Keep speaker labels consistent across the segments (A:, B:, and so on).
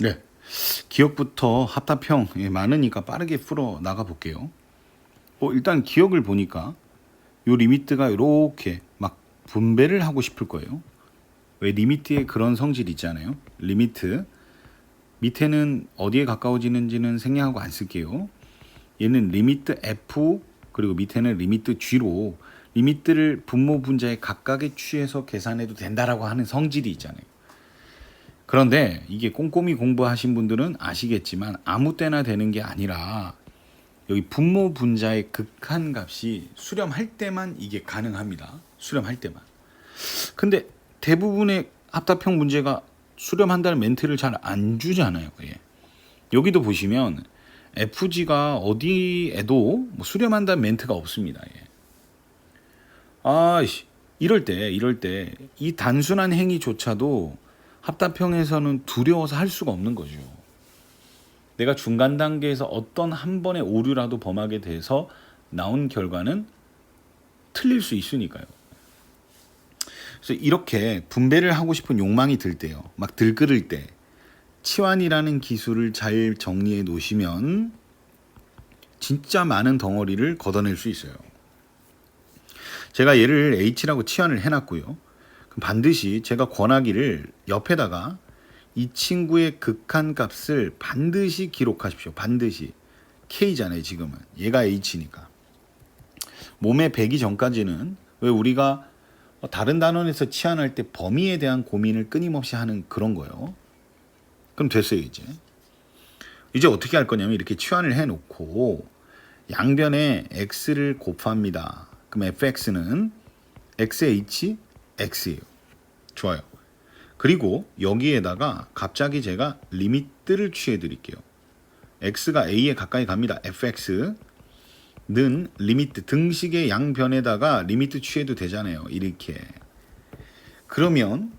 A: 네. 기억부터 합답형 많으니까 빠르게 풀어 나가 볼게요. 일단 기억을 보니까 요 리미트가 이렇게 막 분배를 하고 싶을 거예요. 왜 리미트에 그런 성질 있잖아요. 리미트 밑에는 어디에 가까워지는지는 생략하고 안 쓸게요. 얘는 리미트 F 그리고 밑에는 리미트 G로 리미트를 분모 분자의 각각에 취해서 계산해도 된다라고 하는 성질이 있잖아요. 그런데 이게 꼼꼼히 공부하신 분들은 아시겠지만 아무 때나 되는 게 아니라 여기 분모 분자의 극한값이 수렴할 때만 이게 가능합니다. 수렴할 때만. 근데 대부분의 합답형 문제가 수렴한다는 멘트를 잘 안 주잖아요. 예. 여기도 보시면 FG가 어디에도 뭐 수렴한다는 멘트가 없습니다. 예. 이럴 때 이 단순한 행위조차도 합답형에서는 두려워서 할 수가 없는 거죠. 내가 중간 단계에서 어떤 한 번의 오류라도 범하게 돼서 나온 결과는 틀릴 수 있으니까요. 그래서 이렇게 분배를 하고 싶은 욕망이 들 때요. 막 들끓을 때 치환이라는 기술을 잘 정리해 놓으시면 진짜 많은 덩어리를 걷어낼 수 있어요. 제가 얘를 H라고 치환을 해놨고요. 그럼 반드시 제가 권하기를 옆에다가 이 친구의 극한값을 반드시 기록하십시오. 반드시. K잖아요 지금은. 얘가 H니까. 몸에 배기 전까지는 왜 우리가 다른 단원에서 치환할 때 범위에 대한 고민을 끊임없이 하는 그런 거예요. 그럼 됐어요 이제. 이제 어떻게 할 거냐면 이렇게 치환을 해놓고 양변에 x를 곱합니다. 그럼 fx는 xh x예요. 좋아요. 그리고 여기에다가 갑자기 제가 리미트를 취해 드릴게요. x가 a에 가까이 갑니다. fx는 리미트 등식의 양변에다가 리미트 취해도 되잖아요. 이렇게. 그러면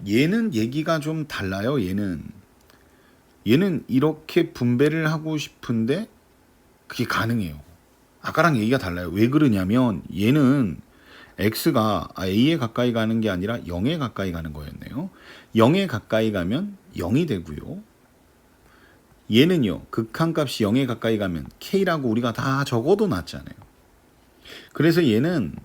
A: 얘는 얘기가 좀 달라요. 얘는 이렇게 분배를 하고 싶은데 그게 가능해요. 아까랑 얘기가 달라요. 왜 그러냐면 얘는 x가 a에 가까이 가는 게 아니라 0에 가까이 가는 거였네요. 0에 가까이 가면 0이 되고요. 얘는요. 극한값이 0에 가까이 가면 k라고 우리가 다 적어도 놨잖아요. 그래서 얘는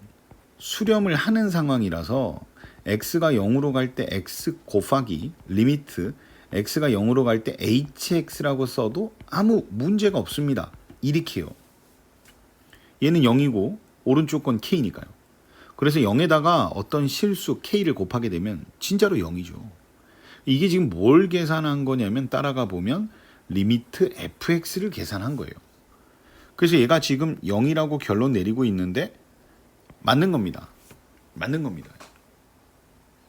A: 수렴을 하는 상황이라서 x가 0으로 갈 때 x 곱하기 리미트 x가 0으로 갈 때 hx라고 써도 아무 문제가 없습니다. 이렇게요. 얘는 0이고 오른쪽 건 k니까요. 그래서 0에다가 어떤 실수 k를 곱하게 되면 진짜로 0이죠. 이게 지금 뭘 계산한 거냐면 따라가 보면 리미트 fx를 계산한 거예요. 그래서 얘가 지금 0이라고 결론 내리고 있는데 맞는 겁니다. 맞는 겁니다.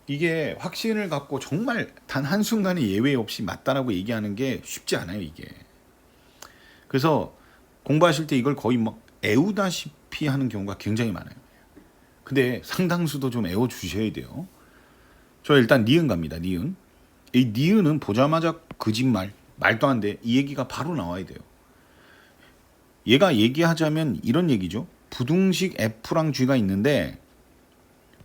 A: 이게 확신을 갖고 정말 단 한순간의 예외 없이 맞다라고 얘기하는 게 쉽지 않아요, 이게. 그래서 공부하실 때 이걸 거의 막 애우다시피 하는 경우가 굉장히 많아요. 근데 상당수도 좀 애워주셔야 돼요. 저 일단 니은 갑니다, 니은. 이 니은은 보자마자 거짓말, 말도 안 돼. 이 얘기가 바로 나와야 돼요. 얘가 얘기하자면 이런 얘기죠. 부등식 f랑 g가 있는데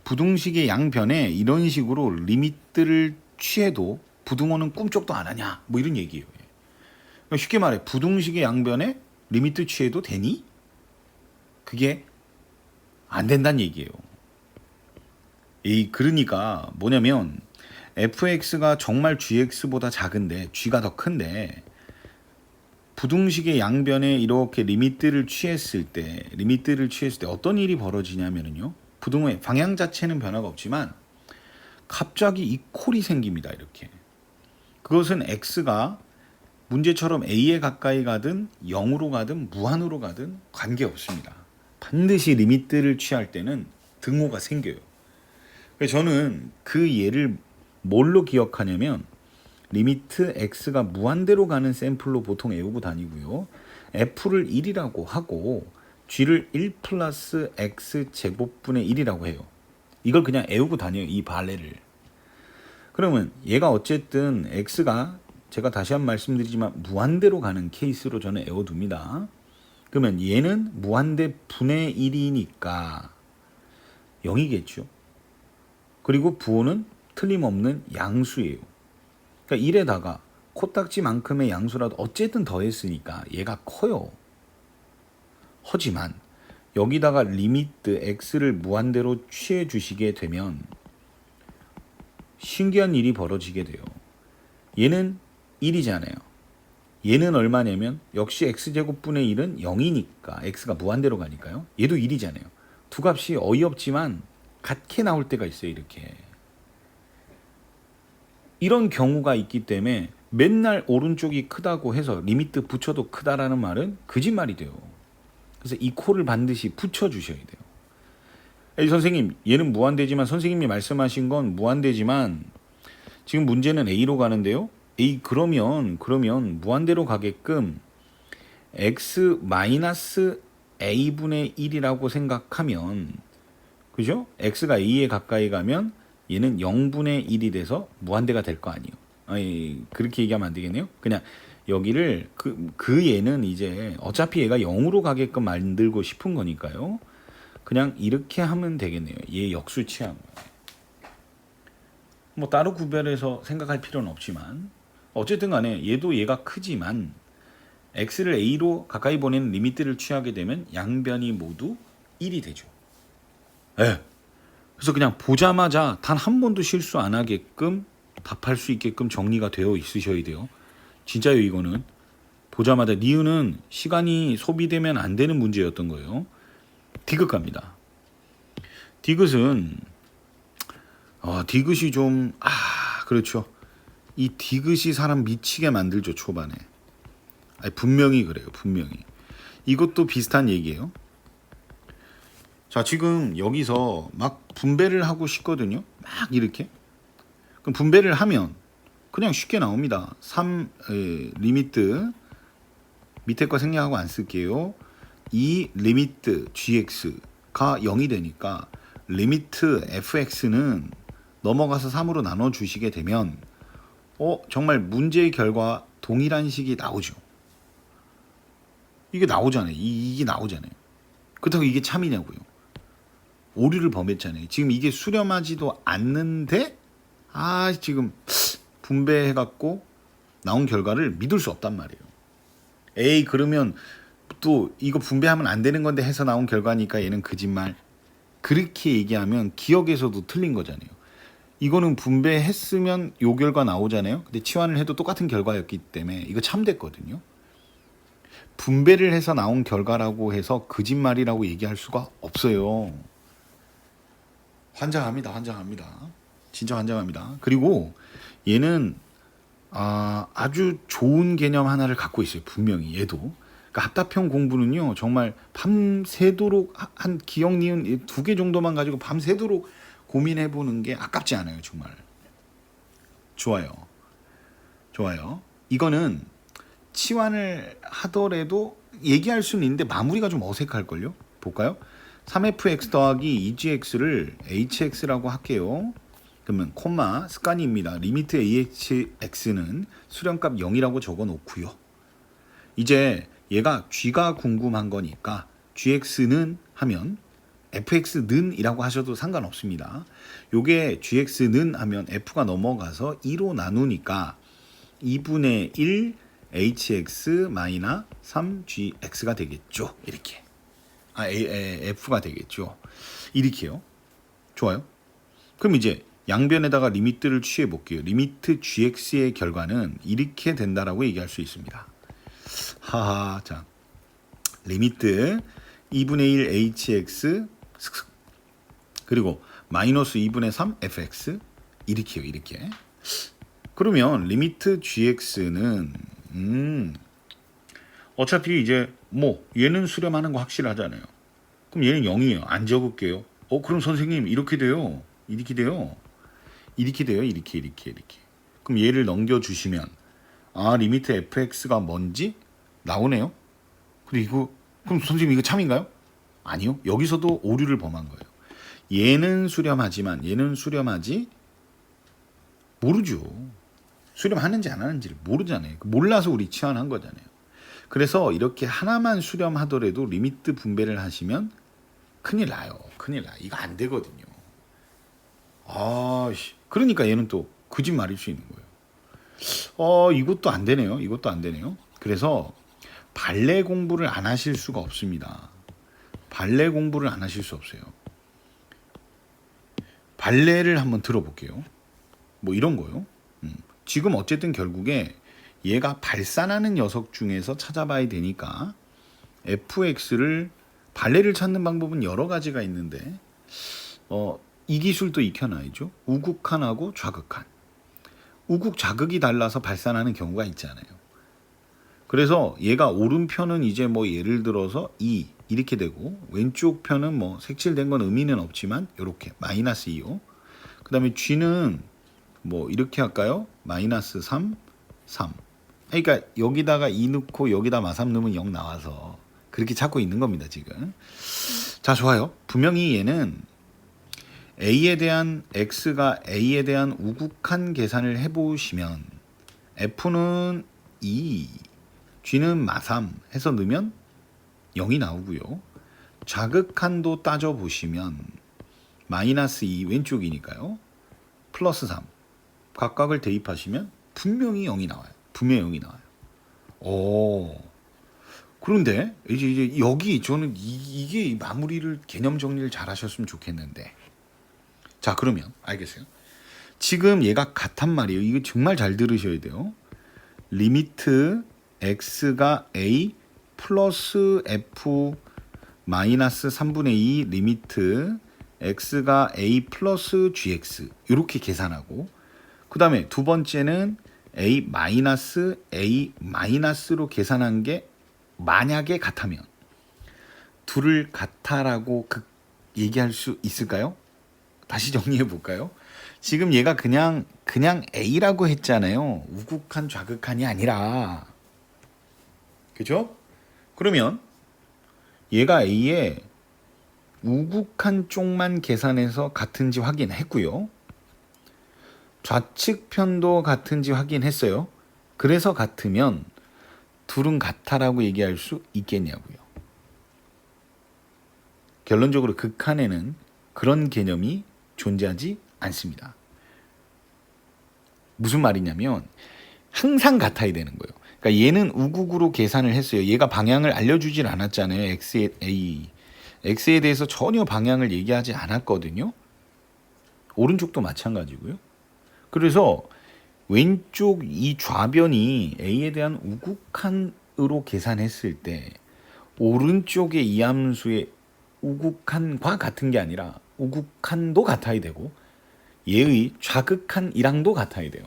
A: 부등식의 양변에 이런 식으로 리미트를 취해도 부등호는 꿈쩍도 안 하냐 뭐 이런 얘기예요. 그러니까 쉽게 말해 부등식의 양변에 리미트 취해도 되니? 그게 안 된다는 얘기예요. 그러니까 뭐냐면 fx가 정말 gx보다 작은데 g가 더 큰데 부등식의 양변에 이렇게 리미트를 취했을 때 어떤 일이 벌어지냐면요. 부등호의 방향 자체는 변화가 없지만 갑자기 이 콜이 생깁니다. 이렇게. 그것은 x가 문제처럼 a에 가까이 가든 0으로 가든 무한으로 가든 관계없습니다. 반드시 리미트를 취할 때는 등호가 생겨요. 그래서 저는 그 예를 뭘로 기억하냐면 리미트 x가 무한대로 가는 샘플로 보통 외우고 다니고요. f를 1이라고 하고 g를 1 플러스 x 제곱분의 1이라고 해요. 이걸 그냥 외우고 다녀요. 이 발레를. 그러면 얘가 어쨌든 x가 제가 다시 한번 말씀드리지만 무한대로 가는 케이스로 저는 외워둡니다. 그러면 얘는 무한대 분의 1이니까 0이겠죠. 그리고 부호는 틀림없는 양수예요. 그러니까 1에다가 코딱지만큼의 양수라도 어쨌든 더했으니까 얘가 커요. 하지만 여기다가 리미트 x를 무한대로 취해 주시게 되면 신기한 일이 벌어지게 돼요. 얘는 1이잖아요. 얘는 얼마냐면 역시 x제곱분의 1은 0이니까 x가 무한대로 가니까요. 얘도 1이잖아요. 두 값이 어이없지만 같게 나올 때가 있어요. 이렇게. 이런 경우가 있기 때문에 맨날 오른쪽이 크다고 해서 리미트 붙여도 크다라는 말은 거짓말이 돼요. 그래서 이 코를 반드시 붙여주셔야 돼요. 에이, 선생님 얘는 무한대지만 선생님이 말씀하신 건 무한대지만 지금 문제는 A로 가는데요. A 그러면 무한대로 가게끔 x 마이너스 A분의 1이라고 생각하면 그죠? x가 A에 가까이 가면 얘는 0분의 1이 돼서 무한대가 될 거 아니에요. 아니, 그렇게 얘기하면 안 되겠네요. 그냥 여기를 그 얘는 이제 어차피 얘가 0으로 가게끔 만들고 싶은 거니까요. 그냥 이렇게 하면 되겠네요. 얘 역수 취한 거예요. 뭐 따로 구별해서 생각할 필요는 없지만 어쨌든 간에 얘도 얘가 크지만 x를 a로 가까이 보내는 리미트를 취하게 되면 양변이 모두 1이 되죠. 네. 그래서 그냥 보자마자 단 한 번도 실수 안 하게끔 답할 수 있게끔 정리가 되어 있으셔야 돼요. 진짜요. 이거는 보자마자 니은은 시간이 소비되면 안 되는 문제였던 거예요. 디귿 갑니다. 디귿은 디귿이 좀 그렇죠. 이 디귿이 사람 미치게 만들죠. 초반에. 아니, 분명히 그래요. 분명히. 이것도 비슷한 얘기예요. 자, 지금 여기서 막 분배를 하고 싶거든요. 막 이렇게. 그럼 분배를 하면 그냥 쉽게 나옵니다. 3 리미트 밑에 거 생략하고 안 쓸게요. 이 리미트 gx가 0이 되니까 리미트 fx는 넘어가서 3으로 나눠 주시게 되면 정말 문제의 결과 동일한 식이 나오죠. 이게 나오잖아요. 이게 나오잖아요. 그렇다고 이게 참이냐고요. 오류를 범했잖아요. 지금 이게 수렴하지도 않는데 지금 분배해갖고 나온 결과를 믿을 수 없단 말이에요. 에이 그러면 또 이거 분배하면 안 되는 건데 해서 나온 결과니까 얘는 거짓말. 그렇게 얘기하면 기억에서도 틀린 거잖아요. 이거는 분배했으면 요 결과 나오잖아요. 근데 치환을 해도 똑같은 결과였기 때문에 이거 참됐거든요. 분배를 해서 나온 결과라고 해서 거짓말이라고 얘기할 수가 없어요. 환장합니다. 진짜 환장합니다. 그리고 얘는 아주 좋은 개념 하나를 갖고 있어요. 분명히 얘도. 그러니까 합답형 공부는요. 정말 밤새도록 한 기억 니은 2개 정도만 가지고 밤새도록 고민해보는 게 아깝지 않아요. 정말. 좋아요. 이거는 치환을 하더라도 얘기할 수는 있는데 마무리가 좀 어색할걸요. 볼까요? 3fx 더하기 2gx를 hx라고 할게요. 그러면 콤마 습관입니다. 리미트 ahx는 수렴값 0이라고 적어 놓고요. 이제 얘가 g가 궁금한 거니까 gx는 하면 fx는 이라고 하셔도 상관없습니다. 요게 gx는 하면 f가 넘어가서 2로 나누니까 2분의 1 hx 마이너스 3gx가 되겠죠. 이렇게. f가 되겠죠. 이렇게요. 좋아요. 그럼 이제 양변에다가 리미트를 취해 볼게요. 리미트 gx의 결과는 이렇게 된다라고 얘기할 수 있습니다. 자, 리미트 2분의 1 hx 그리고 마이너스 2분의 3 fx 이렇게요. 이렇게. 그러면 리미트 gx는 어차피 이제 얘는 수렴하는 거 확실하잖아요. 그럼 얘는 0이에요. 안 적을게요. 그럼 선생님 이렇게 돼요. 이렇게. 그럼 얘를 넘겨주시면 리미트 fx가 뭔지 나오네요. 그럼 선생님 이거 참인가요? 아니요. 여기서도 오류를 범한 거예요. 얘는 수렴하지만 얘는 수렴하지 모르죠. 수렴하는지 안 하는지를 모르잖아요. 몰라서 우리 치환한 거잖아요. 그래서 이렇게 하나만 수렴하더라도 리미트 분배를 하시면 큰일 나요. 이거 안 되거든요. 그러니까 얘는 또 거짓말일 수 있는 거예요. 이것도 안 되네요. 이것도 안 되네요. 그래서 발레 공부를 안 하실 수가 없습니다. 발레 공부를 안 하실 수 없어요. 발레를 한번 들어볼게요. 뭐 이런 거요. 지금 어쨌든 결국에 얘가 발산하는 녀석 중에서 찾아봐야 되니까 fx를 발레를 찾는 방법은 여러 가지가 있는데 이 기술도 익혀놔야죠. 우극한하고 좌극한. 우극 좌극이 달라서 발산하는 경우가 있잖아요. 그래서 얘가 오른편은 이제 뭐 예를 들어서 2 이렇게 되고 왼쪽 편은 뭐 색칠된 건 의미는 없지만 이렇게 마이너스 2요. 그 다음에 g는 뭐 이렇게 할까요? 마이너스 3, 3. 그러니까 여기다가 2 넣고 여기다 마삼 넣으면 0 나와서 그렇게 찾고 있는 겁니다 지금. 자, 좋아요. 분명히 얘는 A에 대한 X가 A에 대한 우극한 계산을 해보시면 F는 2, G는 마3 해서 넣으면 0이 나오고요. 좌극한도 따져보시면 마이너스 2 왼쪽이니까요. 플러스 3 각각을 대입하시면 분명히 0이 나와요. 분명히 0이 나와요. 그런데 이제 여기 저는 이게 마무리를 개념 정리를 잘 하셨으면 좋겠는데, 자 그러면 알겠어요. 지금 얘가 같단 말이에요. 이거 정말 잘 들으셔야 돼요. 리미트 x가 a 플러스 f 마이너스 3분의 2 리미트 x가 a 플러스 gx 이렇게 계산하고, 그 다음에 두 번째는 a 마이너스 a 마이너스로 계산한 게 만약에 같다면 둘을 같다라고 얘기할 수 있을까요? 다시 정리해 볼까요? 지금 얘가 그냥 A라고 했잖아요. 우극한 좌극한이 아니라. 그죠? 그러면 얘가 A의 우극한 쪽만 계산해서 같은지 확인했고요. 좌측편도 같은지 확인했어요. 그래서 같으면 둘은 같다라고 얘기할 수 있겠냐고요. 결론적으로 극한에는 그런 개념이 존재하지 않습니다. 무슨 말이냐면 항상 같아야 되는 거예요. 그러니까 얘는 우극으로 계산을 했어요. 얘가 방향을 알려주질 않았잖아요. X에 대해서 전혀 방향을 얘기하지 않았거든요. 오른쪽도 마찬가지고요. 그래서 왼쪽 이 좌변이 A에 대한 우극한으로 계산했을 때 오른쪽의 이 함수의 우극한과 같은 게 아니라 우극한도 같아야 되고 얘의 좌극한이랑도 같아야 돼요.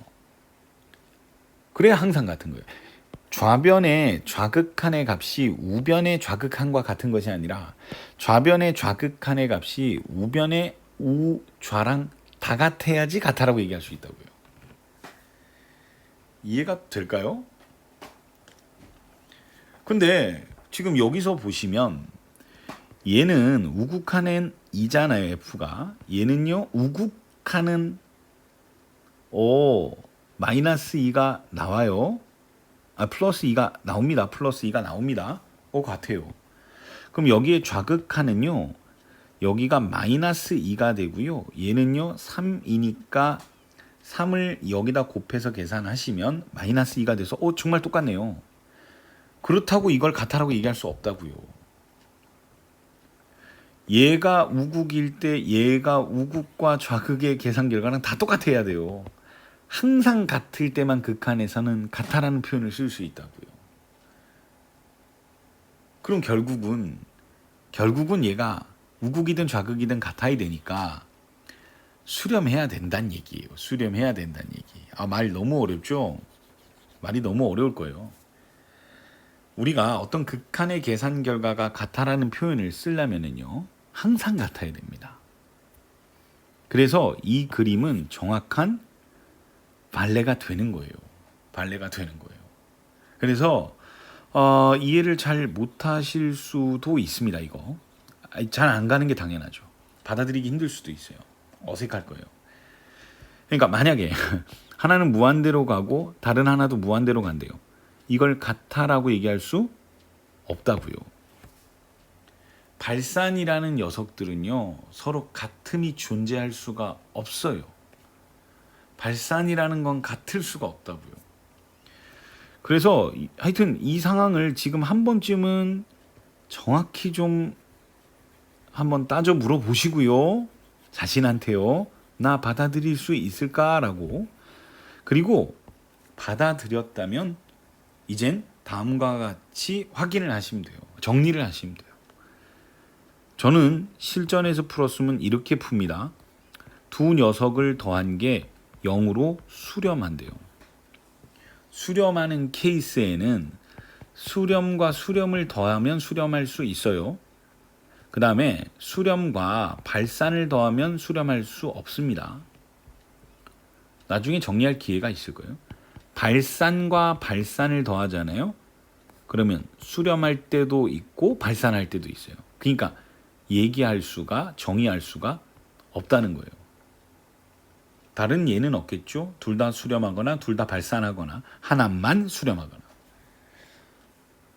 A: 그래야 항상 같은 거예요. 좌변의 좌극한의 값이 우변의 좌극한과 같은 것이 아니라 좌변의 좌극한의 값이 우변의 우좌랑 다 같아야지 같다라고 얘기할 수 있다고요. 이해가 될까요? 근데 지금 여기서 보시면 얘는 우극한은 2잖아요. F가. 얘는요 우극한은 마이너스 2가 나와요. 플러스 2가 나옵니다. 플러스 2가 나옵니다. 같아요. 그럼 여기에 좌극한은요 여기가 마이너스 2가 되고요. 얘는요 3이니까 3을 여기다 곱해서 계산하시면 마이너스 2가 돼서 정말 똑같네요. 그렇다고 이걸 같다라고 얘기할 수 없다고요. 얘가 우극일 때 얘가 우극과 좌극의 계산 결과는 다 똑같아야 돼요. 항상 같을 때만 극한에서는 같다라는 표현을 쓸 수 있다고요. 그럼 결국은 얘가 우극이든 좌극이든 같아야 되니까 수렴해야 된다는 얘기예요. 수렴해야 된다는 얘기. 말 너무 어렵죠? 말이 너무 어려울 거예요. 우리가 어떤 극한의 계산 결과가 같다라는 표현을 쓰려면은요 항상 같아야 됩니다. 그래서 이 그림은 정확한 발레가 되는 거예요. 발레가 되는 거예요. 그래서 이해를 잘 못하실 수도 있습니다. 이거 잘 안 가는 게 당연하죠. 받아들이기 힘들 수도 있어요. 어색할 거예요. 그러니까 만약에 하나는 무한대로 가고 다른 하나도 무한대로 간대요. 이걸 같다라고 얘기할 수 없다고요. 발산이라는 녀석들은요 서로 같음이 존재할 수가 없어요. 발산이라는 건 같을 수가 없다고요. 그래서 하여튼 이 상황을 지금 한 번쯤은 정확히 좀 한번 따져 물어보시고요. 자신한테요. 나 받아들일 수 있을까라고. 그리고 받아들였다면 이젠 다음과 같이 확인을 하시면 돼요. 정리를 하시면 돼요. 저는 실전에서 풀었으면 이렇게 풉니다. 두 녀석을 더한 게 0으로 수렴한대요. 수렴하는 케이스에는 수렴과 수렴을 더하면 수렴할 수 있어요. 그 다음에 수렴과 발산을 더하면 수렴할 수 없습니다. 나중에 정리할 기회가 있을 거예요. 발산과 발산을 더하잖아요. 그러면 수렴할 때도 있고 발산할 때도 있어요. 그러니까 얘기할 수가, 정의할 수가 없다는 거예요. 다른 예는 없겠죠. 둘 다 수렴하거나 둘 다 발산하거나 하나만 수렴하거나.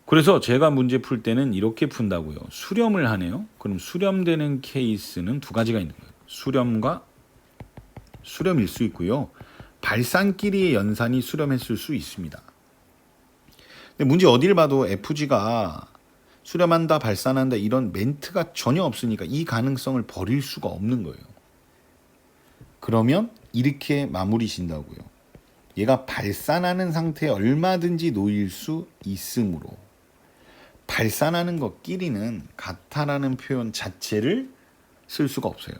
A: 그래서 제가 문제 풀 때는 이렇게 푼다고요. 수렴을 하네요. 그럼 수렴되는 케이스는 두 가지가 있는 거예요. 수렴과 수렴일 수 있고요. 발산끼리의 연산이 수렴했을 수 있습니다. 근데 문제 어딜 봐도 FG가 수렴한다, 발산한다 이런 멘트가 전혀 없으니까 이 가능성을 버릴 수가 없는 거예요. 그러면 이렇게 마무리 진다고요. 얘가 발산하는 상태에 얼마든지 놓일 수 있으므로 발산하는 것끼리는 같다라는 표현 자체를 쓸 수가 없어요.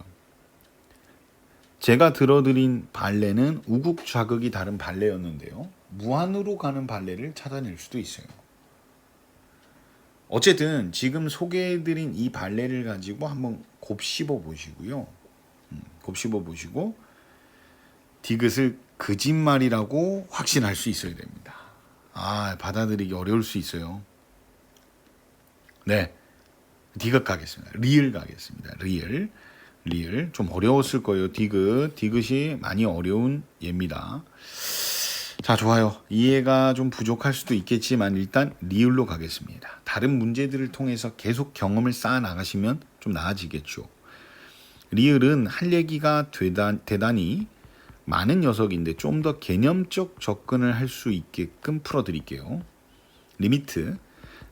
A: 제가 들어드린 발레는 우국좌극이 다른 발레였는데요. 무한으로 가는 발레를 찾아낼 수도 있어요. 어쨌든 지금 소개해드린 이 발레를 가지고 한번 곱씹어 보시고요. 곱씹어 보시고 디귿을 거짓말이라고 확신할 수 있어야 됩니다. 받아들이기 어려울 수 있어요. 네, 디귿 가겠습니다. 리을 가겠습니다. 리을 좀 어려웠을 거예요. 디귿이 많이 어려운 예입니다. 자, 좋아요. 이해가 좀 부족할 수도 있겠지만 일단 리을로 가겠습니다. 다른 문제들을 통해서 계속 경험을 쌓아 나가시면 좀 나아지겠죠. 리을은 할 얘기가 대단히 많은 녀석인데 좀 더 개념적 접근을 할 수 있게끔 풀어드릴게요. 리미트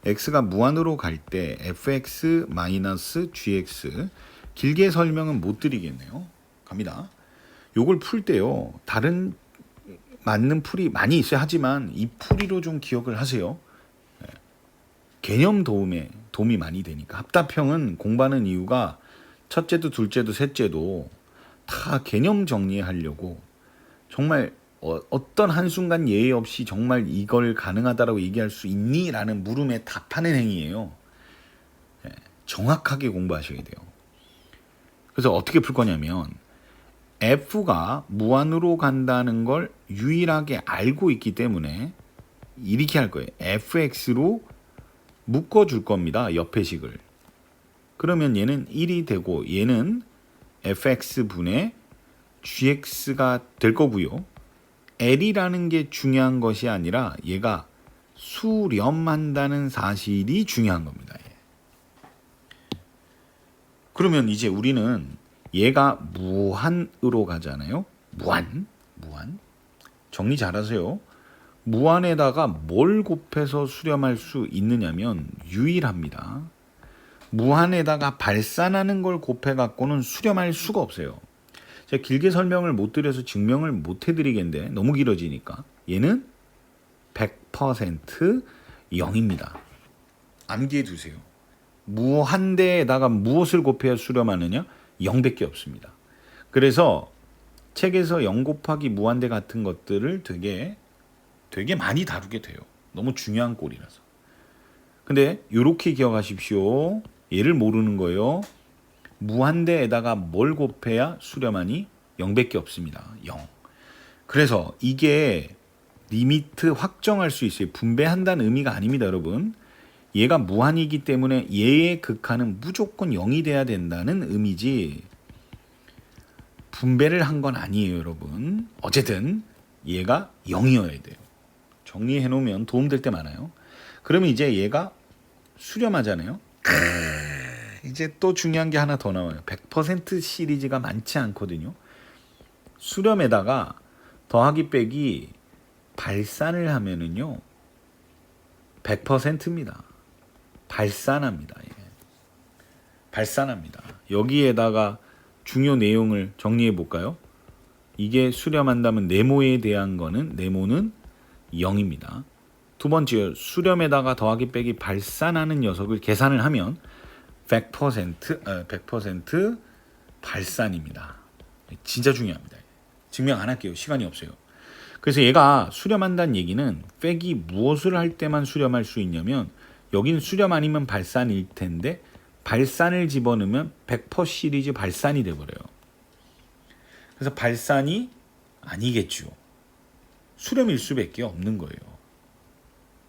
A: x가 무한으로 갈 때 fx-gx 길게 설명은 못 드리겠네요. 갑니다. 요걸 풀 때요. 다른 맞는 풀이 많이 있어야 하지만 이 풀이로 좀 기억을 하세요. 개념 도움이 많이 되니까. 합답형은 공부하는 이유가 첫째도 둘째도 셋째도 다 개념 정리하려고 정말 어떤 한순간 예의 없이 정말 이걸 가능하다라고 얘기할 수 있니? 라는 물음에 답하는 행위예요. 정확하게 공부하셔야 돼요. 그래서 어떻게 풀 거냐면 F가 무한으로 간다는 걸 유일하게 알고 있기 때문에 이렇게 할 거예요. fx로 묶어줄 겁니다. 옆에 식을. 그러면 얘는 1이 되고 얘는 fx분의 gx가 될 거고요. L이라는 게 중요한 것이 아니라 얘가 수렴한다는 사실이 중요한 겁니다. 그러면 이제 우리는 얘가 무한으로 가잖아요. 무한. 정리 잘하세요. 무한에다가 뭘 곱해서 수렴할 수 있느냐면 유일합니다. 무한에다가 발산하는 걸 곱해 갖고는 수렴할 수가 없어요. 제가 길게 설명을 못 드려서 증명을 못 해드리겠는데 너무 길어지니까 얘는 100% 0입니다. 암기해 두세요. 무한대에다가 무엇을 곱해야 수렴하느냐? 0밖에 없습니다. 그래서 책에서 0 곱하기 무한대 같은 것들을 되게 많이 다루게 돼요. 너무 중요한 꼴이라서. 근데 이렇게 기억하십시오. 얘를 모르는 거예요. 무한대에다가 뭘 곱해야 수렴하니? 0밖에 없습니다. 0. 그래서 이게 리미트 확정할 수 있어요. 분배한다는 의미가 아닙니다, 여러분. 얘가 무한이기 때문에 얘의 극한은 무조건 0이 돼야 된다는 의미지 분배를 한 건 아니에요, 여러분. 어쨌든 얘가 0이어야 돼요. 정리해 놓으면 도움될 때 많아요. 그러면 이제 얘가 수렴하잖아요. 이제 또 중요한 게 하나 더 나와요. 100% 시리즈가 많지 않거든요. 수렴에다가 더하기 빼기 발산을 하면은요 100%입니다. 발산합니다. 예. 발산합니다. 여기에다가 중요 내용을 정리해 볼까요? 이게 수렴한다면 네모에 대한 거는 네모는 0입니다. 두 번째, 수렴에다가 더하기 빼기 발산하는 녀석을 계산을 하면 100% 발산입니다. 진짜 중요합니다. 증명 안 할게요. 시간이 없어요. 그래서 얘가 수렴한다는 얘기는 빼기 무엇을 할 때만 수렴할 수 있냐면 여기는 수렴 아니면 발산일 텐데 발산을 집어넣으면 100% 시리즈 발산이 돼버려요. 그래서 발산이 아니겠죠. 수렴일 수밖에 없는 거예요.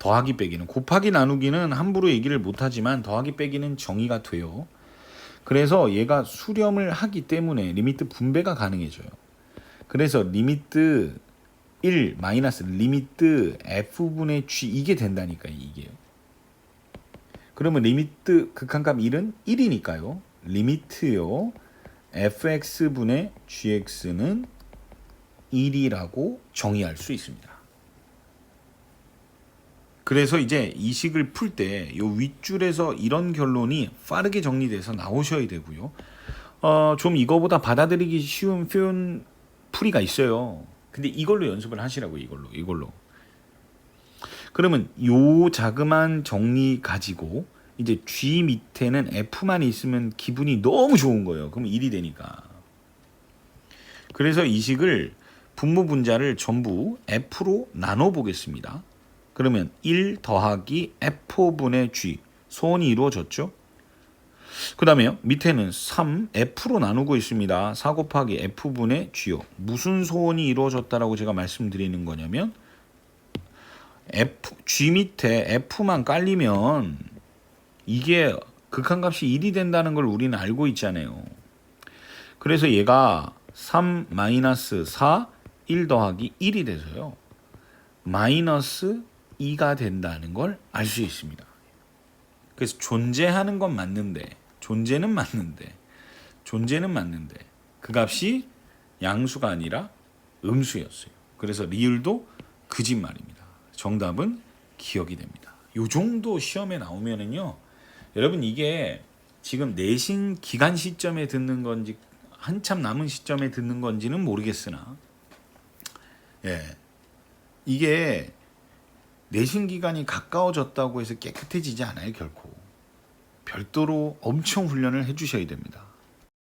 A: 더하기 빼기는 곱하기 나누기는 함부로 얘기를 못하지만 더하기 빼기는 정의가 돼요. 그래서 얘가 수렴을 하기 때문에 리미트 분배가 가능해져요. 그래서 리미트 1 마이너스 리미트 f분의 g 이게 된다니까요. 이게요. 그러면 리미트 극한값 1은 1이니까요. 리미트요 fx분의 gx는 1이라고 정의할 수 있습니다. 그래서 이제 이 식을 풀 때 이 윗줄에서 이런 결론이 빠르게 정리돼서 나오셔야 되고요. 좀 이거보다 받아들이기 쉬운 표현 풀이가 있어요. 근데 이걸로 연습을 하시라고 이걸로. 그러면 요 자그마한 정리 가지고 이제 G 밑에는 F만 있으면 기분이 너무 좋은 거예요. 그럼 1이 되니까. 그래서 이 식을 분모 분자를 전부 F로 나눠 보겠습니다. 그러면 1 더하기 F분의 G 소원이 이루어졌죠? 그 다음에요. 밑에는 3 F로 나누고 있습니다. 4 곱하기 F분의 G요. 무슨 소원이 이루어졌다라고 제가 말씀드리는 거냐면 G 밑에 F만 깔리면 이게 극한값이 1이 된다는 걸 우리는 알고 있잖아요. 그래서 얘가 3 마이너스 4 1 더하기 1이 돼서요. 마이너스 2가 된다는 걸 알 수 있습니다. 그래서 존재하는 건 맞는데 존재는 맞는데 그 값이 양수가 아니라 음수였어요. 그래서 리을도 거짓말입니다. 정답은 기억이 됩니다. 요 정도 시험에 나오면은요. 여러분 이게 지금 내신 기간 시점에 듣는 건지 한참 남은 시점에 듣는 건지는 모르겠으나 이게 내신 기간이 가까워졌다고 해서 깨끗해지지 않아요. 결코 별도로 엄청 훈련을 해주셔야 됩니다.